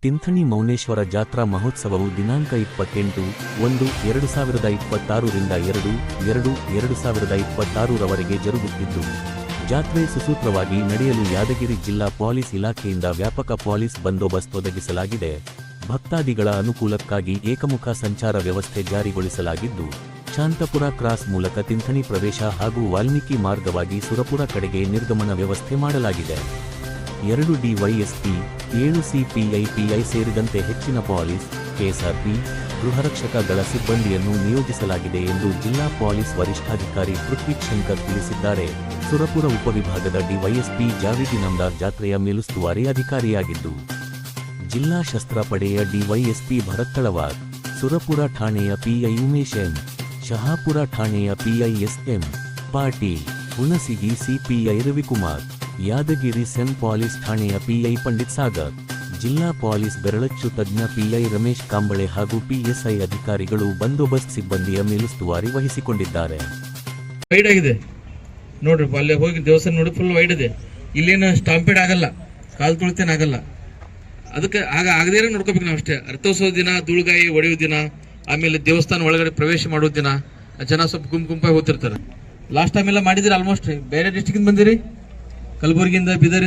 ತಿಂಥಣಿ ಮೌನೇಶ್ವರ ಜಾತ್ರಾ ಮಹೋತ್ಸವವು ದಿನಾಂಕ 28-1-2026 ರಿಂದ 2-2-2026 ರವರೆಗೆ ಜರುಗುತ್ತಿದ್ದು, ಜಾತ್ರೆ ಸುಸೂತ್ರವಾಗಿ ನಡೆಯಲು ಯಾದಗಿರಿ ಜಿಲ್ಲಾ ಪೊಲೀಸ್ ಇಲಾಖೆಯಿಂದ ವ್ಯಾಪಕ ಪೊಲೀಸ್ ಬಂದೋಬಸ್ತ್ ಒದಗಿಸಲಾಗಿದೆ. ಭಕ್ತಾದಿಗಳ ಅನುಕೂಲಕ್ಕಾಗಿ ಏಕಮುಖ ಸಂಚಾರ ವ್ಯವಸ್ಥೆ ಜಾರಿಗೊಳಿಸಲಾಗಿದ್ದು, ಶಾಂತಪುರ ಕ್ರಾಸ್ ಮೂಲಕ ತಿಂಥಣಿ ಪ್ರವೇಶ ಹಾಗೂ ವಾಲ್ಮೀಕಿ ಮಾರ್ಗವಾಗಿ ಸುರಪುರ ಕಡೆಗೆ ನಿರ್ಗಮನ ವ್ಯವಸ್ಥೆ ಮಾಡಲಾಗಿದೆ. 2 ಡಿವೈಎಸ್ಪಿ, 7 ಸಿಪಿಐ ಸೇರಿದಂತೆ ಹೆಚ್ಚಿನ ಪೊಲೀಸ್, ಕೆಎಸ್ಆರ್ಪಿ, ಗೃಹರಕ್ಷಕಗಳ ಸಿಬ್ಬಂದಿಯನ್ನು ನಿಯೋಜಿಸಲಾಗಿದೆ ಎಂದು ಜಿಲ್ಲಾ ಪೊಲೀಸ್ ವರಿಷ್ಠಾಧಿಕಾರಿ ಪೃಥ್ವಿ ಶಂಕರ್ ತಿಳಿಸಿದ್ದಾರೆ. ಸುರಪುರ ಉಪವಿಭಾಗದ ಡಿವೈಎಸ್ಪಿ ಜಾವೇದಿ ನಮ್ದಾರ್ ಜಾತ್ರೆಯ ಮೇಲುಸ್ತುವಾರಿ ಅಧಿಕಾರಿಯಾಗಿದ್ದು, ಜಿಲ್ಲಾ ಶಸ್ತ್ರ ಪಡೆಯ ಡಿವೈಎಸ್ಪಿ ಭರತ್ ತಳವಾರ್, ಸುರಪುರ ಠಾಣೆಯ ಪಿಐ ಉಮೇಶ್ ಎಂ, ಶಹಾಪುರ ಠಾಣೆಯ PI S M. Patil, Hunasagi CPI Ravikumar, Yadgir CEN police ಠಾಣೆಯ ಪಿಐ ಪಂಡಿತ್ ಸಾಗರ್, ಜಿಲ್ಲಾ ಪೊಲೀಸ್ ಬೆರಳಚ್ಚು ತಜ್ಞ ಪಿಐ ರಮೇಶ್ ಕಾಂಬಳೆ ಹಾಗೂ ಪಿಎಸ್ಐ ಅಧಿಕಾರಿಗಳು ಬಂದೋಬಸ್ತ್ ಸಿಬ್ಬಂದಿಯ ಮೇಲುಸ್ತುವಾರಿ ವಹಿಸಿಕೊಂಡಿದ್ದಾರೆ. ವೈಡ್ ಆಗಿದೆ ನೋಡ್ರಿ, ಅಲ್ಲೇ ಹೋಗಿ ದೇವಸ್ಥಾನ ನೋಡಿ ಫುಲ್ ವೈಡ್ ಇದೆ. ಇಲ್ಲೇನು ಸ್ಟಾಂಪೇಡ್ ಆಗಲ್ಲ, ಕಾಲು ತುಳಿತೇನೆ ಆಗಲ್ಲ. ಅದಕ್ಕೆ ಆಗದೇ ನೋಡ್ಕೋಬೇಕು ನಾವು ಅಷ್ಟೇ. ರಥೋತ್ಸವ ದಿನ ಧೂಳುಗಾಯಿ ಹೊಡೆಯೋ ದಿನ, ಆಮೇಲೆ ದೇವಸ್ಥಾನ ಒಳಗಡೆ ಪ್ರವೇಶ ಮಾಡೋ ದಿನ ಜನ ಸ್ವಲ್ಪ ಗುಂಪಾಗಿ ಹೋಗ್ತಿರ್ತಾರೆ. ಲಾಸ್ಟ್ ಟೈಮ್ ಎಲ್ಲ ಮಾಡಿದಿರಿ, ಆಲ್ಮೋಸ್ಟ್ ಬೇರೆ ಡಿಸ್ಟ್ರಿಕ್ಟ್ ಬಂದಿರಿ, ಕಲಬುರಗಿಯಿಂದ, ಬೀದರ್